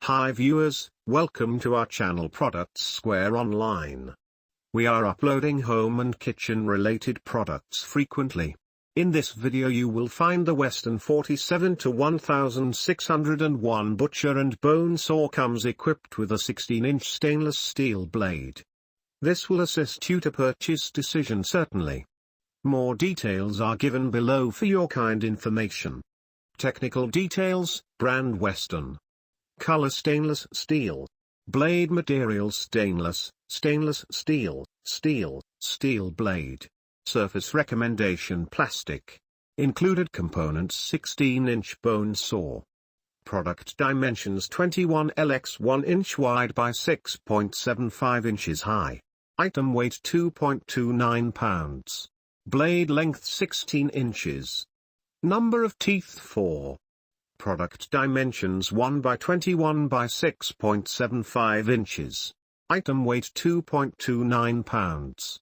Hi viewers, welcome to our channel Products Square Online. We are uploading home and kitchen related products frequently. In this video you will find the Weston 47 to 1601 butcher and bone saw comes equipped with a 16-inch stainless steel blade. This will assist you to purchase decision certainly. More details are given below for your kind information. Technical details, brand Weston. Color stainless steel. Blade material stainless steel, steel blade. Surface recommendation plastic. Included components 16-inch bone saw. Product dimensions 21L x 1 inch wide by 6.75 inches high. Item weight 2.29 pounds. Blade length 16 inches. Number of teeth 4. Product dimensions 1 by 21 by 6.75 inches. Item weight 2.29 pounds.